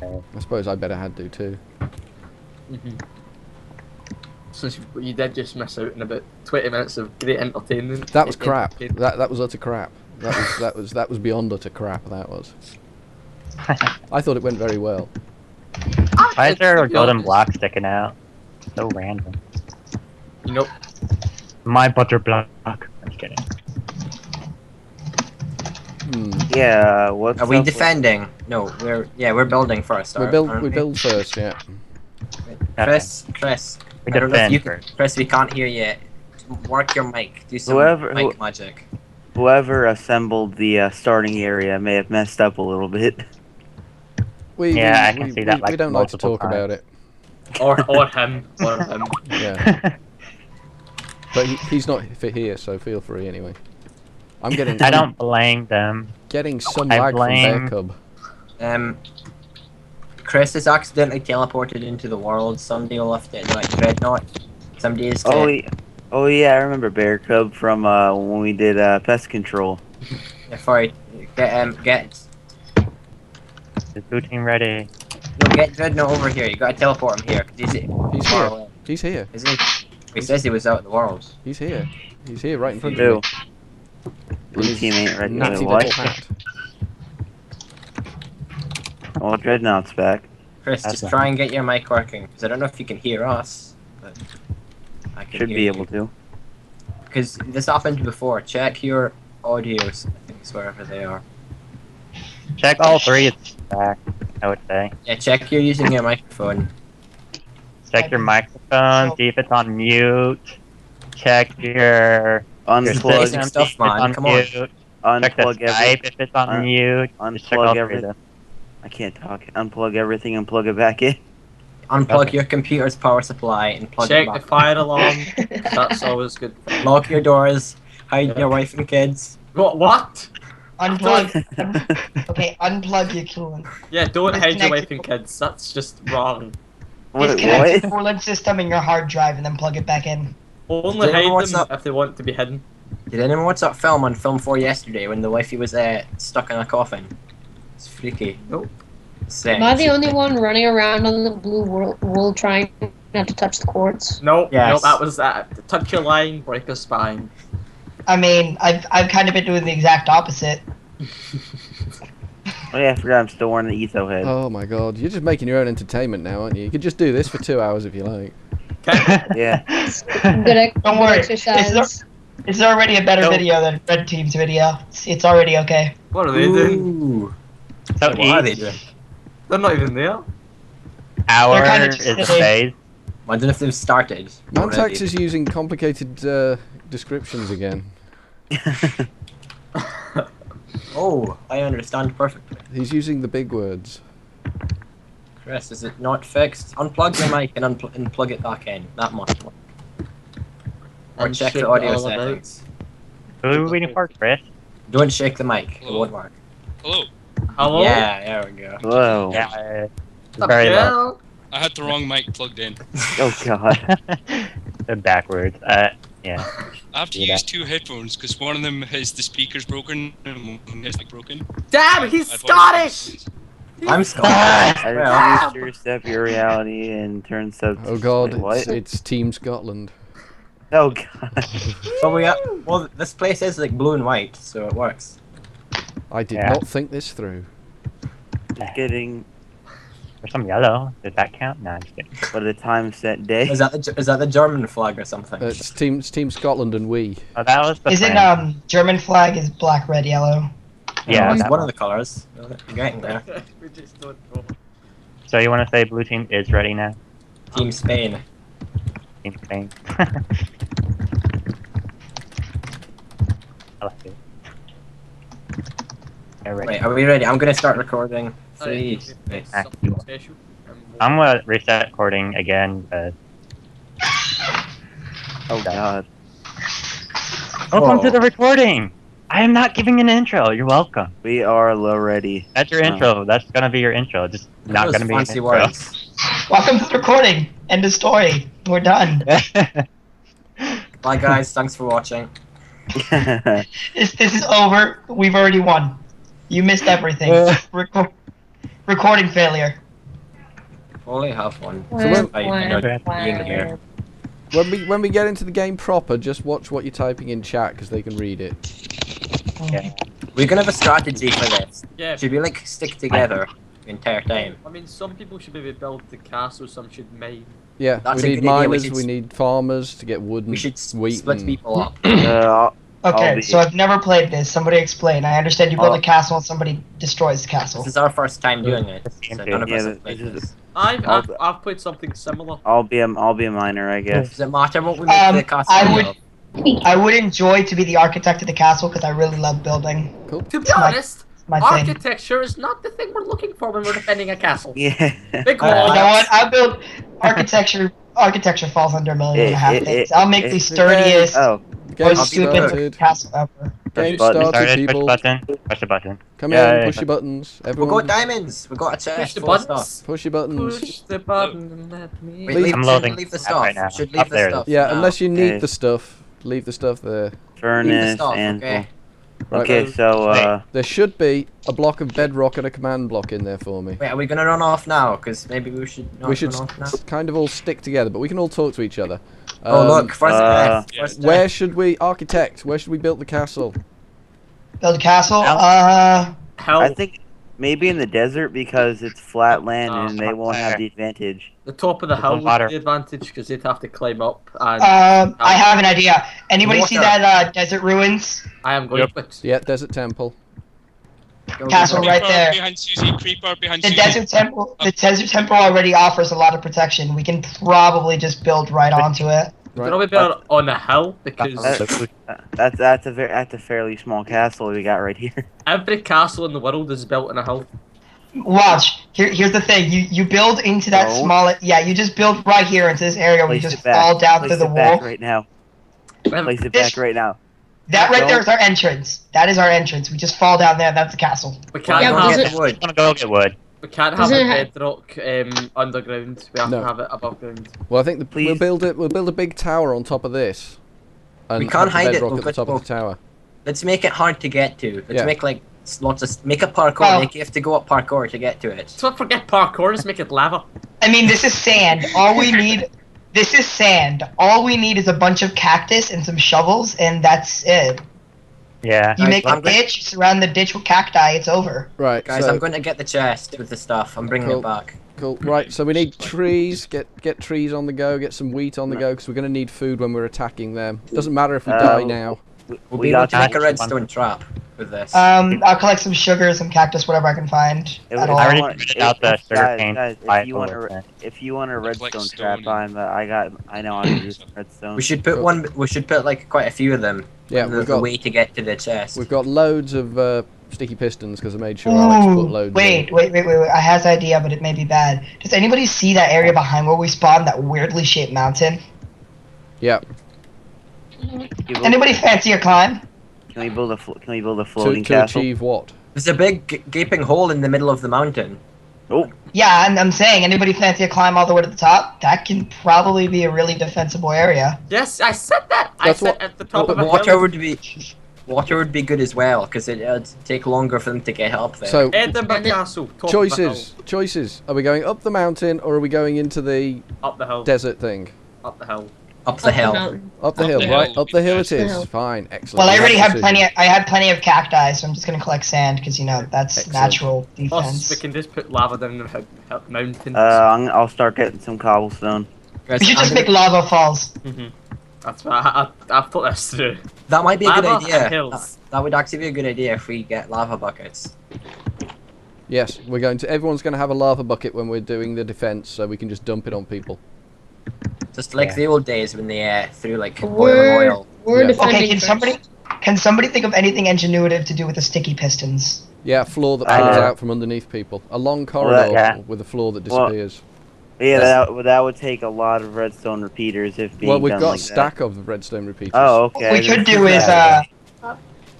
I suppose I better had to too. So you did just miss out on about 20 minutes of great entertainment. That was crap. That was utter crap. That was beyond utter crap. That was. I thought it went very well. Why is there a golden block sticking out? So random. Nope. My butter block. I'm just kidding. Yeah, what's Are we up with- defending? No, we're building first. We build first, yeah. Chris, We I don't know if defend you first. Chris, we can't hear you. Work your mic. Do some mic magic. Whoever assembled the starting area may have messed up a little bit. Yeah, I can see that, We like, don't like to multiple talk about it. Or him. Or him. Yeah. But he's not here, so feel free anyway. I'm getting. I don't blame them. Getting some I lag from blame- Bear Cub. Chris is accidentally teleported into the world. Somebody will lift it like Dreadnought. Somebody is. Oh yeah, I remember Bear Cub from when we did pest control. Sorry, get. Is blue team ready? No, get Dreadnought over here. You gotta teleport him here. 'Cause He's far here. away. He's here. Isn't he? He says he was out in the world. He's here. He's here, right in front Who? of me. Blue team ain't ready. Natty What? little hat. Well, Dreadnought's back. Chris, That's just try and get your mic working. Because I don't know if you can hear us. But I can Should hear be able to. Because this happened before. Check your audio settings wherever they are. Check all three. It's back. I would say. Yeah, check you're using your microphone. Check your microphone. See if it's on mute. Check your basic Unplug. stuff, see if it's man, on come on. mute. Check the Unplug Skype if it's on mute. Just check all Unplug three of everything. them. I can't talk. Unplug everything and plug it back in. Unplug Okay. your computer's power supply and plug Check it the back. fire alarm. That's always good. Lock your doors. Hide your wife and kids. What? Unplug. Okay, unplug your coolant. Yeah, don't hide your Disconnect wife the- and kids. That's just wrong. Disconnect the What? coolant system in your hard drive and then plug it back in. Only Did anyone hide watch them that? if they want to be hidden. Did anyone watch that film on Film 4 yesterday when the wifey was stuck in a coffin? It's freaky. Nope. Am I the only one running around on the blue world trying not to touch the quartz? Nope. Yes. Nope. That was that. Touch your line, break a spine. I mean, I've kind of been doing the exact opposite. Oh yeah, I forgot I'm still wearing the Etho head. Oh my god, you're just making your own entertainment now, aren't you? You could just do this for 2 hours if you like. Yeah. Good Don't worry. exercise. It's already a better No. video than Red Team's video. It's already okay. What are they doing? Ooh. So What are they each doing? They're not even there. hour They're kinda is a just- phase. Imagine if they've started. Mantax already. is using complicated descriptions again. Oh, I understand perfectly. He's using the big words. Chris, is it not fixed? Unplug your mic and plug it back in. That much. Or And check shake the it audio all about. settings. Who are we waiting for, Chris? Don't shake the mic. It won't work. Hello. Hello. Yeah, there we go. Whoa. Yeah, What's up, very low. girl? I had the wrong mic plugged in. Oh god. They're backwards. Yeah. I have to Yeah. use two headphones because one of them has the speakers broken and one is like broken. Damn, he's I thought it was Scottish. I'm Scottish. I Well, refuse to accept your reality and turn sub. Oh god, Wait, what? it's Team Scotland. Oh god. so well, this place is like blue and white, so it works. I did Yeah. not think this through. Just getting There's some yellow. Does that count? No, I'm just kidding. what a time set day. Is that the German flag or something? It's Team Scotland and we. Oh, that was the Isn't plan. German flag is black, red, yellow? Yeah, it's that one one. of the colors. You're getting there. We just don't know. So you want to say blue team is ready now? Team Spain. Team Spain. I like it. Yeah, ready. Wait, are we ready? I'm gonna start recording. Alright, 3. okay. Ah. Something special. And we'll- I'm gonna reset recording again, but Oh god. welcome to Whoa. the recording. I am not giving an intro. You're welcome. We are low ready. That's your Oh. intro. That's gonna be your intro. Just not Those gonna be an fancy intro. words. Welcome to the recording. End of story. We're done. Bye guys, thanks for watching. This is over. We've already won. You missed everything. Recording failure. only have one. So when- I know being here. When we get into the game proper, just watch what you're typing in chat because they can read it. We're gonna have a strategy for this. Yeah. Should we like stick together the entire time? I mean, some people should maybe build the castle, some should mine. Yeah, That's we a need good idea, we miners, should we s- need farmers to get wood and We should wheat split and- people up. I'll Okay, be- so I've never played this. Somebody explain. I understand you build Oh. a castle and somebody destroys the castle. This is our first time doing it. Yeah, So none of us yeah, have played this is- this. I've played something similar. I'll be a miner, I guess. Does it matter what we make the castle I out would- of? I would enjoy to be the architect of the castle because I really love building. To be my- honest, My thing. architecture is not the thing we're looking for when we're defending a castle. Yeah. Big You walls. know what? I'll build architecture. Architecture falls under a million and a half things. I'll make the sturdiest, Oh, Game most I'll be stupid started. castle ever. Game Button started, Started, push people. button. Push the button. Come Yeah, in, yeah, push your buttons. We Everyone, got diamonds. We got a chest. Push the full of buttons. stuff. push your buttons. Push the button and let me. Wait, Leave- leave, I'm loading leave the up stuff. right now. Should Up leave the there. stuff. Yeah, now. unless you need Okay. the stuff, leave the stuff there. Leave the furnace stuff, and. okay. Right. Okay, so There should be a block of bedrock and a command block in there for me. Wait, are we gonna run off now? Because maybe we should not We should run off now. kind of all stick together, but we can all talk to each other. Oh Um, look, first death. yeah. First Where death. should we architect? Where should we build the castle? Build a castle. Hell, I think maybe in the desert because it's flat land Oh, and they won't have the advantage. the top of the hill would water. be the advantage because they'd have to climb up, and I have an idea. Anybody see Water. that desert ruins? I am going Yep. to it. Yeah, Desert Temple. Go, Castle go, go. right Creeper there. behind Susie. Creeper behind The Susie. desert temple. The desert temple already offers a lot of protection. We can probably just build right onto it. We're probably better on a hill because That's a fairly small castle we got right here. every castle in the world is built on a hill. Watch. Here's the thing. You build into that No. small. Yeah, you just build right here into this area where you Place just it back. fall down Place through the it back wall. right now. Um, Place it This- back right now. That right No. there is our entrance. That is our entrance. We just fall down there. That's the castle. We can't Yeah, but have does Get it- the wood. I'm gonna go get wood. we can't have Does the it ha- bedrock underground. We have No. to have it above ground. Well, I think we'll Please. build it. We'll build a big tower on top of this. And We can't have the hide it, bedrock we'll at the put- top of the tower. Let's make it hard to get to. Let's Yeah. make like lots of make a parkour. Well- Make you have to go up parkour to get to it. So forget parkour. Just make it lava. I mean, this is sand. All we need. This is sand. All we need is a bunch of cactus and some shovels, and that's it. Yeah. You Guys, make a I'm going- ditch, surround the ditch with cacti. It's over. Right, Guys, so, I'm going to get the chest with the stuff. I'm bringing Cool. it back. cool. Right, so we need trees. Get trees on the go. Get some wheat on the go because we're going to need food when we're attacking them. Doesn't matter if we die now. We'll We be able got to make a that. redstone trap with this. I'll collect some sugar, some cactus, whatever I can find. It At was- all. I already want- figured out the guys, sugarcane guys, supply if you want for a it. if you want a Like redstone stone trap, and- I know how to use redstone. we should put Cool. one. We should put like quite a few of them. Yeah, the, we've the got way to get to the chest. we've got loads of sticky pistons because I made sure Alex put Ooh, loads. wait. I have an idea, but it may be bad. Does anybody see that area behind where we spawned, that weirdly shaped mountain? In. Yeah. Anybody fancy a climb? Can we build a To floating castle? achieve what? There's a big gaping hole in the middle of the mountain. Oh, Yeah, I'm saying, anybody fancy a climb all the way to the top? That can probably be a really defensible area. Yes, I said that. I That's said what- at the top But of a water hill. would be good as well because it'd take longer for them to get up there. So Edinburgh Castle. Top choices. Are we going up the mountain or are we going into the Of the hill. Up the hill. desert thing? Up the hill. up the hill. mountain. Up the Up hill, the right? hill Up the hill it would be is. best. Fine, excellent. Well, I already had Decision. I had plenty of cacti, so I'm just gonna collect sand because that's Excellent. natural Plus, defense. we can just put lava down the mountain. I'll start getting some cobblestone. Guys, We should I'm just gonna- make lava falls. That's what I've thought this through. that might be a good Lava and idea. hills. That would actually be a good idea if we get lava buckets. Yes, everyone's going to have a lava bucket when we're doing the defense, so we can just dump it on people. Just like Yeah. the old days when they threw like boiling We're, oil. we're Yeah. defending Okay, first. can somebody think of anything ingenuitive to do with the sticky pistons? Yeah, a floor that pulls Uh, out from underneath people. A long corridor yeah. with a floor that Well, disappears. Yeah, That's- that would take a lot of redstone repeaters if being Well, we've done got like a stack of redstone repeaters. That. Oh, okay. What we could do is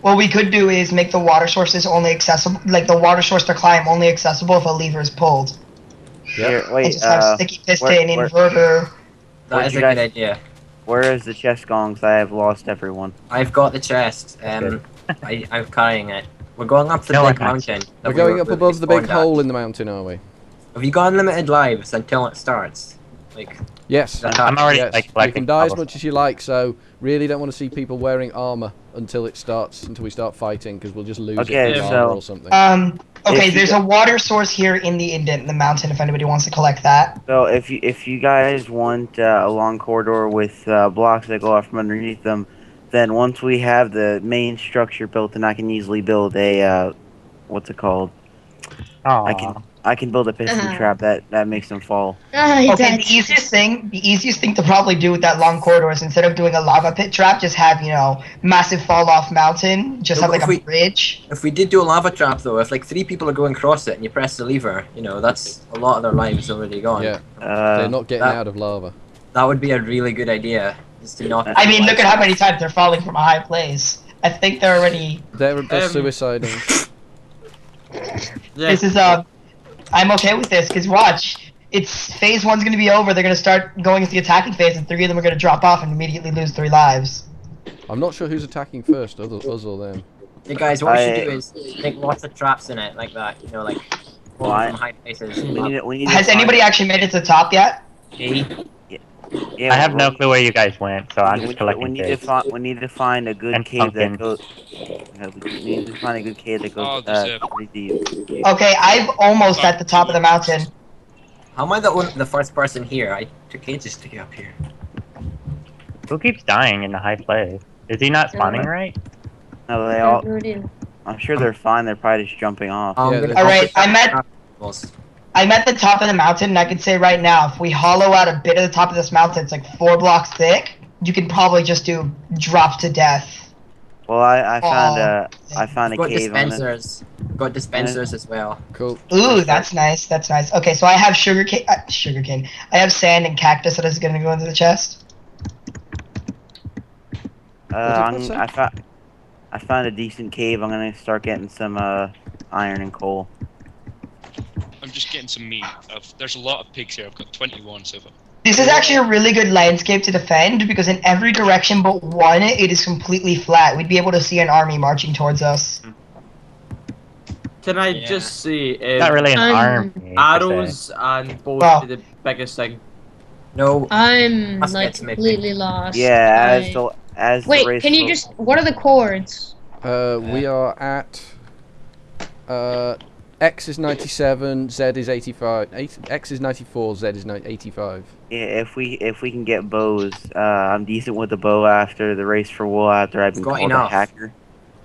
what we could do is make the water sources only accessible, like the water source to climb only accessible if a lever is pulled. Here, And wait. just have sticky piston, where- inverter. That Where'd is you a good guys- idea. where is the chest gongs? I have lost everyone. I've got the chest. I'm carrying it. We're going up the No big one has. mountain. that We're we going were- up we above the big spawned at. hole in the mountain, are we? Have you got unlimited lives until it starts? Like, Yes. I'm already, yes. like, You collecting can die as cobblestone. much as you like, so really don't want to see people wearing armor until we start fighting, because we'll just lose Okay, it to so- lava or something. Okay, If you there's a water source here in the indent, in the mountain, if anybody wants to collect that. So if you guys want a long corridor with blocks that go out from underneath them, then once we have the main structure built, then I can easily build a what's it called? Aw. I can build a piston trap that makes them fall. I Okay, died. the easiest thing to probably do with that long corridor is instead of doing a lava pit trap, just have, massive fall off mountain, just No, have but like if a bridge. if we did do a lava trap though, if like 3 people are going across it and you press the lever, that's a lot of their lives already gone. Yeah, they're not getting that- out of lava. That would be a really good idea. Is to not. I mean, look at how many times they're falling from a high place. I think they're already. They're Um, suiciding. Yeah. This is I'm okay with this because watch, it's phase 1's gonna be over. They're gonna start going into the attacking phase, and 3 of them are gonna drop off and immediately lose 3 lives. I'm not sure who's attacking first, us or them. Hey guys, what we should I- do is make lots of traps in it, like that. Like Well, I- from high places. We need to Has find- anybody actually made it to the top yet? Yeah, I have no we- clue where you guys went, so I'm we- just collecting we need to caves. find we need to find a good And cave that pumpkins. goes. We need to find a good cave that Oh, goes there's a- pretty deep. Okay, I'm almost at the top of the mountain. How am I the first person here? I took ages to get up here. Who keeps dying in the high place? Is he not spawning right? No, they I all. have no idea. I'm sure they're fine. They're probably just jumping off. Yeah, gonna they- go Alright, for I'm at the top of the mountain, and I can say right now, if we hollow out a bit of the top of this mountain, it's like 4 blocks thick, you can probably just do drop to death. Well, I found a We've got cave on it. dispensers. We've got dispensers as well. Cool. Ooh, that's nice, that's nice. Okay, so I have sugarcane. I have sand and cactus that is gonna go into the chest. What's it I found a decent cave. I'm gonna start getting some iron and coal. I'm just getting some meat. There's a lot of pigs here. I've got 21 so far. This is actually a really good landscape to defend, because in every direction but one, it is completely flat. We'd be able to see an army marching towards us. Can I Yeah. just say, Not really an Um, army. per se. arrows and bows Well- be the biggest thing? No, I'm Must like get some completely lost. Yeah, I- as the Wait, race can you go- just? What are the chords? We are at. X is 97, Z is 85. X is 94, Z is 85. Yeah, if we can get bows, I'm decent with the bow after the race for wool. After I've been Got called a enough. hacker.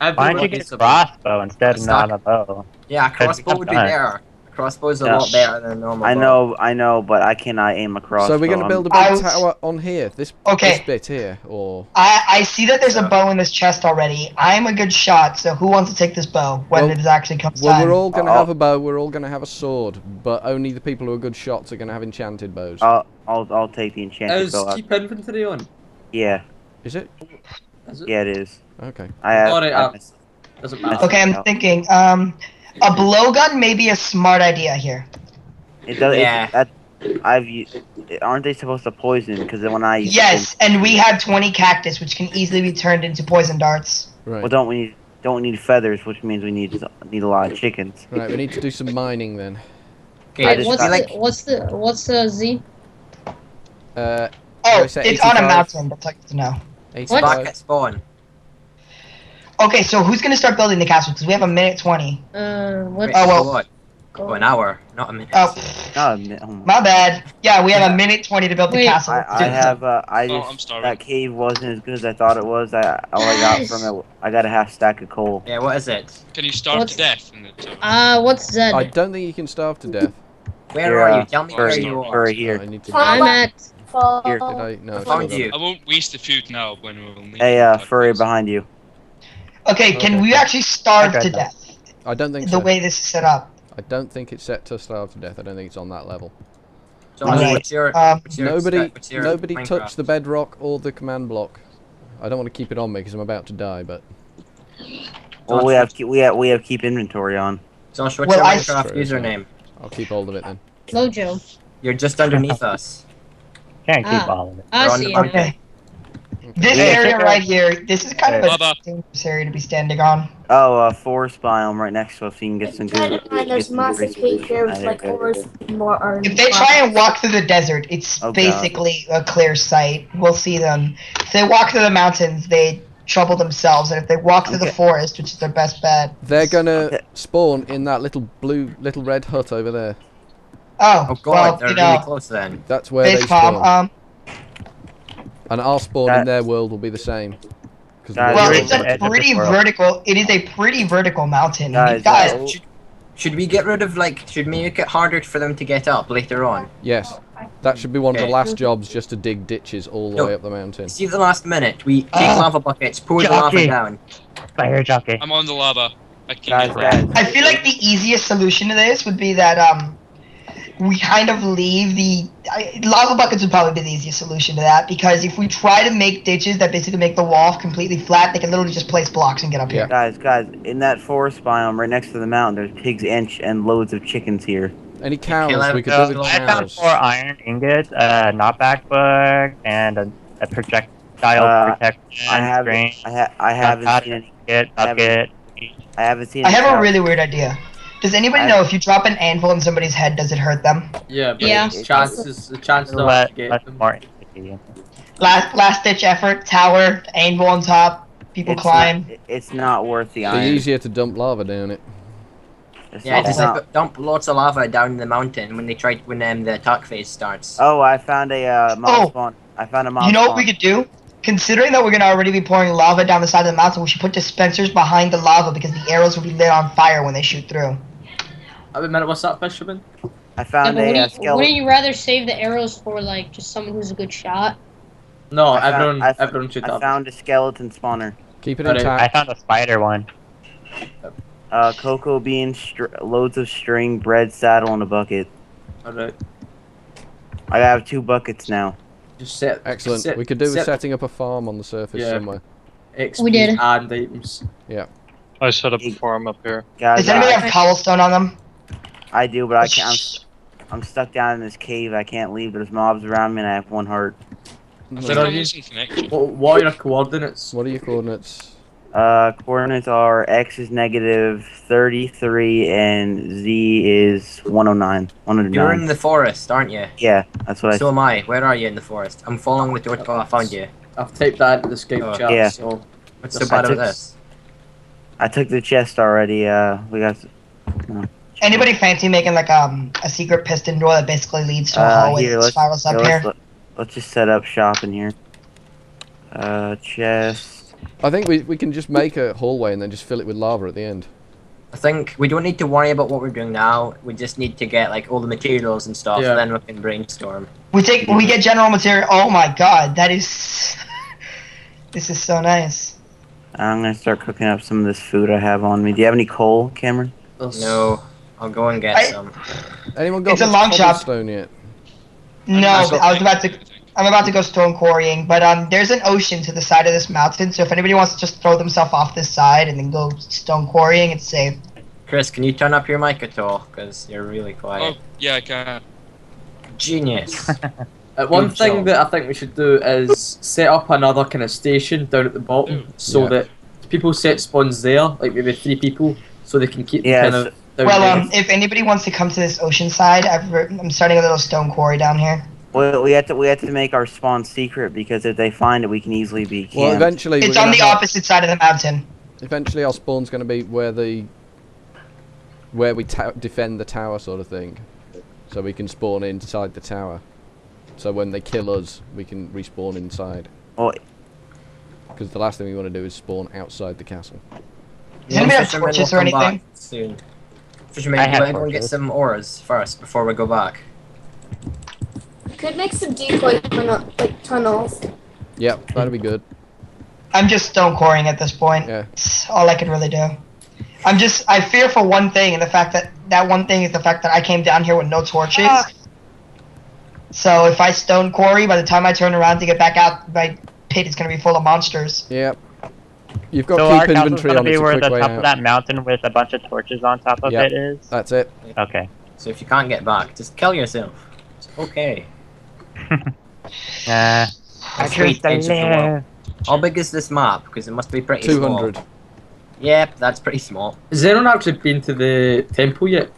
Why don't you get a crossbow instead of not a bow? yeah, a crossbow would be Done. better. A crossbow's a Yeah. lot better than a normal I bow. know, but I cannot aim a crossbow. So we're going to build a I big was- tower on here, this Okay. bit here, or I see that there's a Yeah. bow in this chest already. I'm a good shot, so who wants to take this bow when Well- it actually comes well, time? we're all going to Oh. have a bow, we're all going to have a sword, but only the people who are good shots are going to have enchanted bows. I'll take the enchanted Is bow. keep inventory on? Yeah, Is it? Is it? yeah, it is. Okay. I have. Alright, I have- Doesn't matter. Okay, I'm thinking. A blowgun may be a smart idea here. It does. Yeah. Aren't they supposed to poison? Because when I use Yes, and we have 20 cactus, which can easily be turned into poison darts. Right. Well, don't we need feathers, which means we need a lot of chickens. Right, we need to do some mining then. Okay, I Wait, just what's feel the what's the Z? Oh, I it's say on a 85? mountain. That's all you have to know. 85. back at spawn. Okay, so who's gonna start building the castle? Because we have a minute 20. What's Wait, Oh, well. for what? Oh, an hour, not a minute. Oh, Oh my bad. Yeah, we have a minute 20 to build the Wait. castle. I have. I Oh, just I'm starving. that cave wasn't as good as I thought it was. All I got from it, I got a half stack of coal. Yeah, what is it? Can you starve What's- to death in the tower? what's Z? I don't think you can starve to death. Where Here, are you? Tell me where Furry, you are. Furry here. I need to. I'm at. Here. Did I? No. I Found still you. don't. I won't waste the food now when we'll need Hey, it. furry behind you. Okay, can Okay. we actually starve Okay, to no. death? I don't think The so. way this is set up. I don't think it's set to starve to death. I don't think it's on that level. So Alright, what's your Nobody Minecraft? touch the bedrock or the command block. I don't want to keep it on me because I'm about to die, but Well, we have keep inventory on. Josh, what's Well, your I- Minecraft Sorry, sorry. username? I'll keep hold of it then. Mojo. You're just underneath us. Can't keep Ah. all of it. I You're on see the it. mountain. Okay. This Yeah, area check out- right here, this is kind of a Bubba. dangerous area to be standing on. Oh, forest biome right next to us, so you can get some Keep good. that in mind, there's get some massive great cave here with solutions. like ores more are. If they try and walk through the desert, it's Oh, God. basically a clear sight. We'll see them. If they walk through the mountains, they trouble themselves, and if they walk through the Okay. forest, which is their best bet. They're gonna Okay. spawn in that little red hut over there. Oh, Oh god, well, they're you really know, close then. That's where they base bomb. spawn. And our spawn in That- their world will be the same. 'Cause Guys, the Well, world- you're it's at the a edge of pretty this world. vertical. It is a pretty vertical mountain. Guys, Guys, Should we get rid of should we make it harder for them to get up later on? Yes. That should be one of the Okay. last jobs, just to dig ditches all the No. way up the mountain. See the last minute, we take Ah. lava buckets, pour the lava Jockey. down. Fire jockey. I'm on the lava. I can Guys, get that. guys. I feel like the easiest solution to this would be that we kind of leave the lava buckets would probably be the easiest solution to that, because if we try to make ditches that basically make the wall completely flat, they can literally just place blocks and get up here. Guys, in that forest biome right next to the mountain, there's pigs and loads of chickens here. Any cows? let We it could go. do with I I found cows. 4 iron ingots, a knockback book, and a projectile protection I have string. I haven't seen any. Bucket. I haven't seen. I have a cows. really weird idea. Does anybody I- know if you drop an anvil in somebody's head, does it hurt them? Yeah, but Yeah. the chances are Let to get let them. more. Last ditch effort, tower, anvil on top, people It's climb. It's not worth the Be iron. easier to dump lava down it. It's Yeah, not- just it's not- dump lots of lava down the mountain when the attack phase starts. Oh, I found a mob Oh. spawn. I found a mob You know what spawn. we could do? Considering that we're gonna already be pouring lava down the side of the mountain, we should put dispensers behind the lava because the arrows will be lit on fire when they shoot through. Wait a minute, what's that, Fisherman? I Yeah, found but a wouldn't skeleton. you rather save the arrows for like just someone who's a good shot? No, I found- everyone should I have. found a skeleton spawner. Keep it Alright. I intact. found a spider one. Cocoa beans, loads of string, bread, saddle, and a bucket. Alright. I have 2 buckets now. Just set. Excellent. set- We could do with set setting up a farm on the surface Yeah. somewhere. XP We did. and items. I set up a farm up here. Guys, Does anybody have cobblestone on them? I do, but I can't. I'm stuck down in this cave. I can't leave. There's mobs around me, and I have 1 heart. I So think are I'm you- losing connection. What are your coordinates? What are your coordinates? Coordinates are X is -33 and Z is 109. You're in 109. the forest, aren't you? Yeah, that's what I So am I. Where are you in the forest? I'm following the door. Oh, I found you. I've typed that into the Skype Oh, chat. yeah. So What's so Just- bad I about took- this? I took the chest already. We got. Anybody fancy making like a secret piston door that basically leads to a hallway here, that let's- spirals up yeah, here? let's just set up shop in here. Chest. I think we can just make a hallway and then just fill it with lava at the end. I think we don't need to worry about what we're doing now. We just need to get like all the materials and stuff, Yeah. and then we can brainstorm. We get general material. Oh my god, that is. This is so nice. I'm gonna start cooking up some of this food I have on me. Do you have any coal, Cameron? No, I'll go and get I- some. Anyone got It's a much long shot. cobblestone yet? No, I've got I was about to. I think. I'm about to go stone quarrying, but there's an ocean to the side of this mountain, so if anybody wants to just throw themselves off this side and then go stone quarrying, it's safe. Chris, can you turn up your mic at all? Because you're really Oh, quiet. yeah, I can. Genius. one Good thing job. that I think we should do is set up another kind of station down at the bottom, so Yeah. that people set spawns there, like maybe 3 people, so they can keep Yeah, kind of down Well, there. if anybody wants to come to this ocean side, I'm starting a little stone quarry down here. Well, we have to make our spawn secret because if they find it, we can easily be camped. Well, eventually It's we're on gonna the have- opposite side of the mountain. Eventually our spawn's going to be where we defend the tower sort of thing. So we can spawn inside the tower. So when they kill us, we can respawn inside. Well, Because the last thing we want to do is spawn outside the castle. Does anybody have Fisherman torches will or come anything? back soon. Fisherman, I do you have want to go and get torches. some ores first before we go back? Could make some decoy tunnels. Yep, that'd be good. I'm just stone quarrying at this point. Yeah. It's all I can really do. I fear for one thing, and the fact that one thing is the fact that I came down here with no torches. So if I stone quarry, by the time I turn around to get back out, my pit is going to be full of monsters. Yep. You've got So to our keep castle's inventory gonna on. be It's a where quick the way top of out. that mountain with a bunch of torches on top of Yep. it is? That's it. Okay. So if you can't get back, just kill yourself. It's okay. I That's the choose to intention of the world. live. How big is this map? Because it must be pretty small. 200. Yep, that's pretty small. Has anyone actually been to the temple yet?